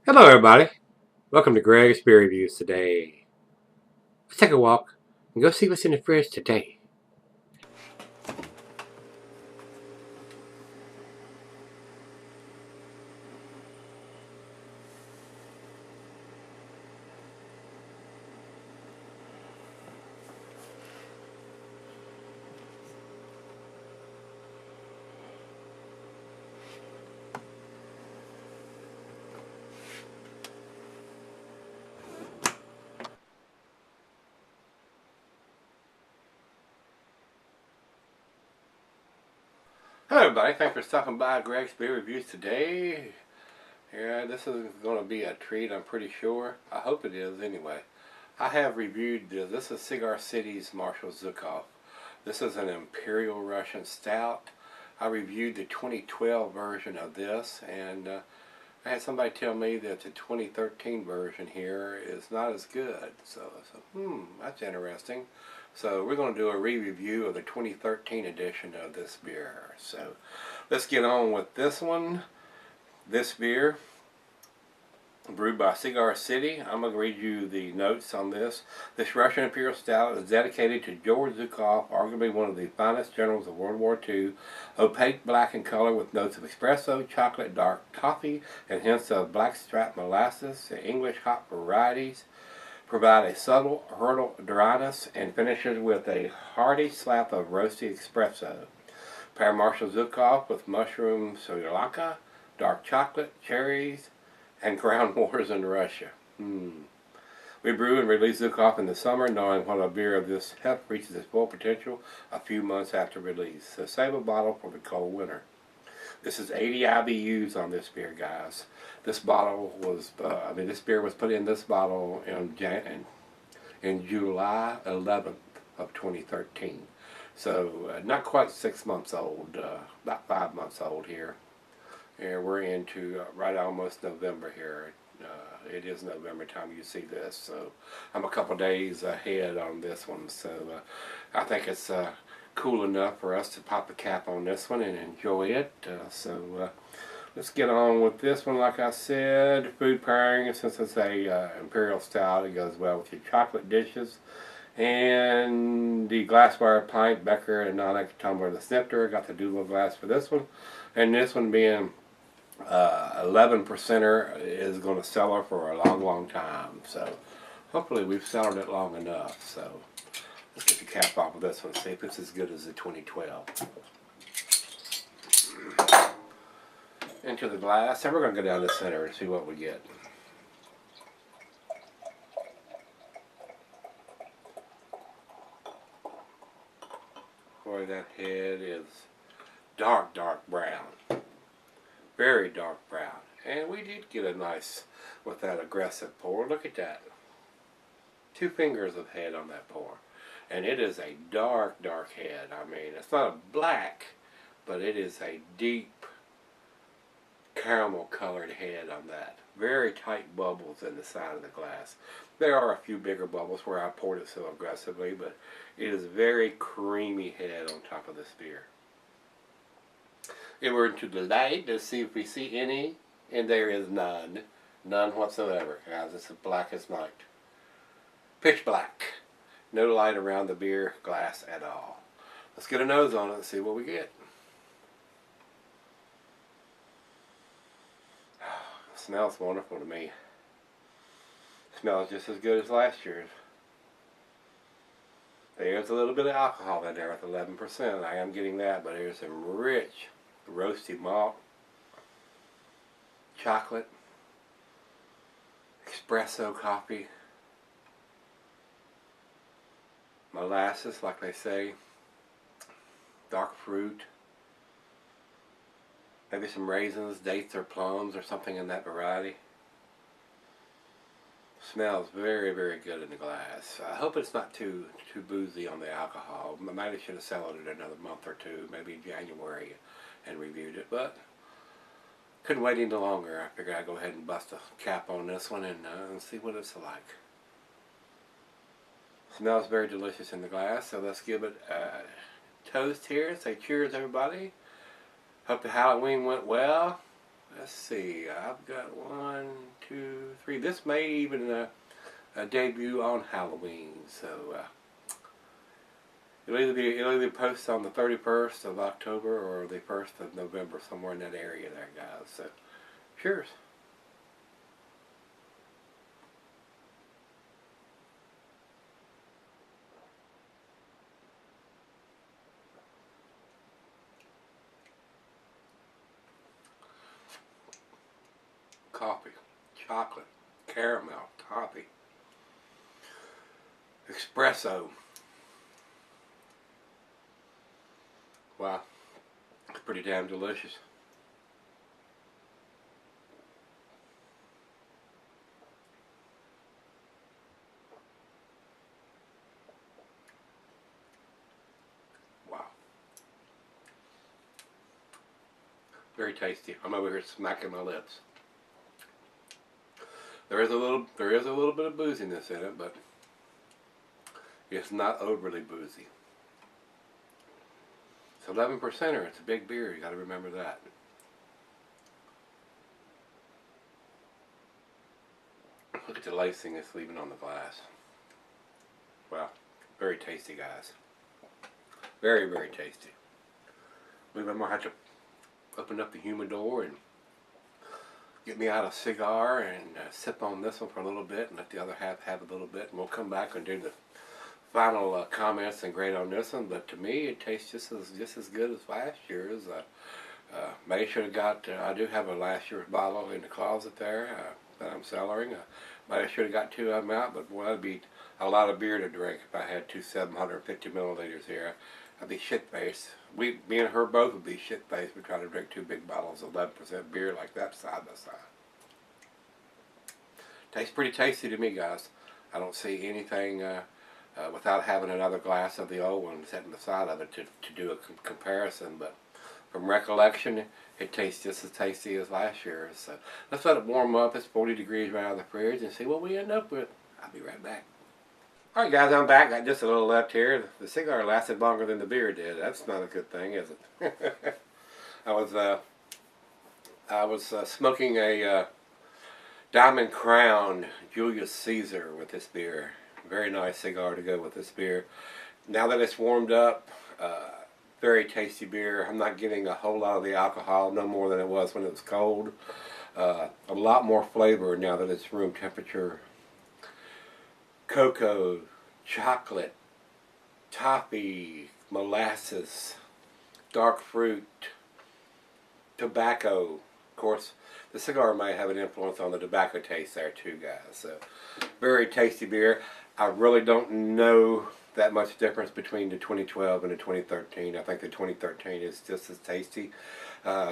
Hello, everybody. Welcome to Gregsbeerreviews today. Let's take a walk and go see what's in the fridge today. Hello, everybody. Thanks for stopping by Gregsbeerreviews today. Yeah, this is going to be a treat, I'm pretty sure. I hope it is, anyway. I have reviewed this is Cigar City's Marshall Zhukov. This is an Imperial Russian Stout. I reviewed the 2012 version of this, and I had somebody tell me that the 2013 version here is not as good. So I said, that's interesting. So we're going to do a re-review of the 2013 edition of this beer. So let's get on with this one. This beer, brewed by Cigar City. I'm going to read you the notes on this. This Russian Imperial Stout is dedicated to George Zhukov, arguably one of the finest generals of World War II. Opaque black in color with notes of espresso, chocolate, dark coffee, and hints of blackstrap molasses. The English hop varieties provide a subtle, hurdle dryness and finishes with a hearty slap of roasty espresso. Pair Marshall Zhukov with mushroom Sri Lanka, dark chocolate, cherries, and ground wars in Russia. We brew and release Zhukov in the summer, knowing when a beer of this heft reaches its full potential a few months after release. So save a bottle for the cold winter. This is 80 IBUs on this beer, guys. This bottle was, this beer was put in this bottle in July 11th of 2013. So not quite 6 months old, about 5 months old here. And we're into right almost November here. It is November time you see this, so I'm a couple days ahead on this one. So I think it's cool enough for us to pop the cap on this one and enjoy it. Let's get on with this one. Like I said, food pairing, since it's a Imperial Stout, it goes well with your chocolate dishes. And the glassware pint, Becker, and non-extra tumbler, the snifter. Got the Doodle glass for this one. And this one being 11%er is going to sell her for a long time. So hopefully we've sold it long enough. So let's get the cap off of this one, see if it's as good as the 2012. Into the glass, and we're going to go down the center and see what we get. Boy, that head is dark brown. Very dark brown. And we did get a nice, with that aggressive pour. Look at that. 2 fingers of head on that pour. And it is a dark head. I mean, it's not a black, but it is a deep caramel colored head on that. Very tight bubbles in the side of the glass. There are a few bigger bubbles where I poured it so aggressively, but it is very creamy head on top of this beer. And we're into the light to see if we see any, and there is none. None whatsoever, guys. It's as black as night. Pitch black. No light around the beer glass at all. Let's get a nose on it and see what we get. It smells wonderful to me. It smells just as good as last year's. There's a little bit of alcohol in there with 11%. I am getting that, but there's some rich roasty malt, chocolate, espresso coffee, molasses, like they say, dark fruit, maybe some raisins, dates, or plums, or something in that variety. Smells very good in the glass. I hope it's not too boozy on the alcohol. Maybe should have sold it another month or two, maybe January, and reviewed it, but couldn't wait any longer. I figured I'd go ahead and bust a cap on this one and see what it's like. Smells very delicious in the glass, so let's give it a toast here. Say cheers, everybody. Hope the Halloween went well. Let's see, I've got 1, 2, maybe this may even debut on Halloween. So it'll either post on the 31st of October or the 1st of November, somewhere in that area there, guys. So cheers. Coffee, chocolate, caramel, toffee, espresso. Wow, it's pretty damn delicious. Wow, very tasty. I'm over here smacking my lips. There is a little bit of booziness in it, but it's not overly boozy. It's 11%er. It's a big beer. You got to remember that. Look at the lacing it's leaving on the glass. Wow, very tasty, guys. Very, very tasty. I believe I'm gonna have to open up the humidor and get me out a cigar and sip on this one for a little bit and let the other half have a little bit, and we'll come back and do the final comments and grade on this one. But to me, it tastes just as good as last year's. Maybe should have got. I do have a last year's bottle in the closet there that I'm cellaring. Maybe I should have got 2 of them out, but boy, that'd be a lot of beer to drink if I had 2 750 milliliters here. I'd be shit-faced. Me and her both would be shit-faced. We're trying to drink 2 big bottles of 11% beer like that side by side. Tastes pretty tasty to me, guys. I don't see anything without having another glass of the old one sitting beside of it to do a comparison. But from recollection, it tastes just as tasty as last year's. So let's let it warm up. It's 40 degrees right out of the fridge and see what we end up with. I'll be right back. Alright guys, I'm back. Got just a little left here. The cigar lasted longer than the beer did. That's not a good thing, is it? I was smoking a Diamond Crown Julius Caesar with this beer. Very nice cigar to go with this beer. Now that it's warmed up, very tasty beer. I'm not getting a whole lot of the alcohol, no more than it was when it was cold. A lot more flavor now that it's room temperature. Cocoa, chocolate, toffee, molasses, dark fruit, tobacco. Of course, the cigar may have an influence on the tobacco taste there too, guys. So, very tasty beer. I really don't know that much difference between the 2012 and the 2013. I think the 2013 is just as tasty.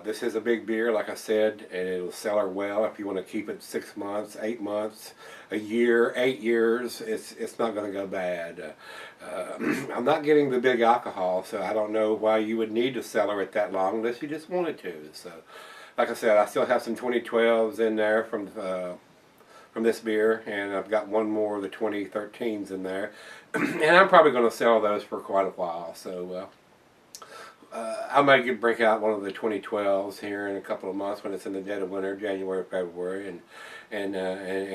This is a big beer, like I said, and it'll cellar well if you want to keep it 6 months, 8 months, a year, 8 years. It's not going to go bad. I'm not getting the big alcohol, so I don't know why you would need to cellar it that long unless you just wanted to. So, like I said, I still have some 2012s in there from this beer, and I've got one more of the 2013s in there, and I'm probably going to sell those for quite a while. So I might break out one of the 2012s here in a couple of months when it's in the dead of winter, January, February, and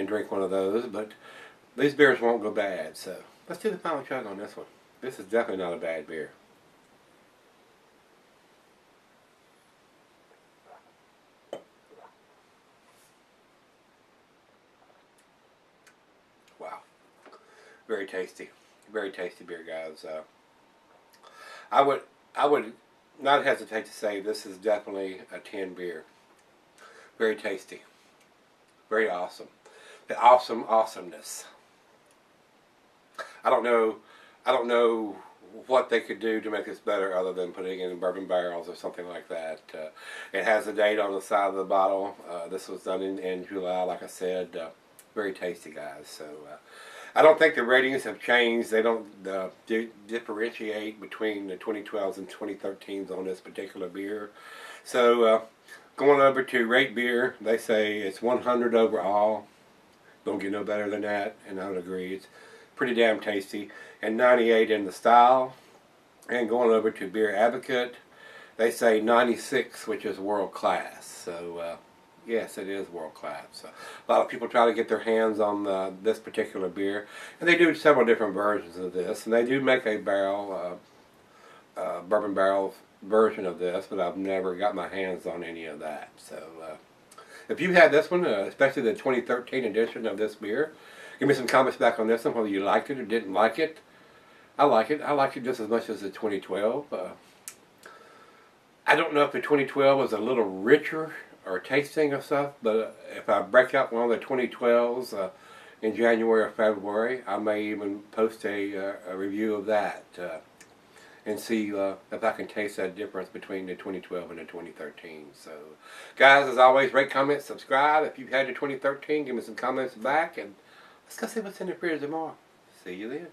drink one of those. But these beers won't go bad. So let's do the final chug on this one. This is definitely not a bad beer. Wow, very tasty beer, guys. I would not hesitate to say this is definitely a 10 beer. Very tasty, very awesome. The awesomeness. I don't know what they could do to make this better other than putting it in bourbon barrels or something like that. It has a date on the side of the bottle. This was done in July, like I said. Very tasty, guys. So I don't think the ratings have changed. They don't differentiate between the 2012s and 2013s on this particular beer. So going over to Rate Beer, they say it's 100 overall. Don't get no better than that, and I would agree. It's pretty damn tasty. And 98 in the style. And going over to Beer Advocate, they say 96, which is world class. So Yes, it is world class. So, a lot of people try to get their hands on this particular beer, and they do several different versions of this, and they do make a barrel, bourbon barrel version of this, but I've never got my hands on any of that. So, if you had this one, especially the 2013 edition of this beer, give me some comments back on this one, whether you liked it or didn't like it. I like it. I liked it just as much as the 2012. I don't know if the 2012 was a little richer or tasting of stuff, but if I break out one of the 2012s in January or February, I may even post a review of that and see if I can taste that difference between the 2012 and the 2013. So, guys, as always, rate, comment, subscribe. If you've had the 2013, give me some comments back, and let's go see what's in the fridge tomorrow. See you then.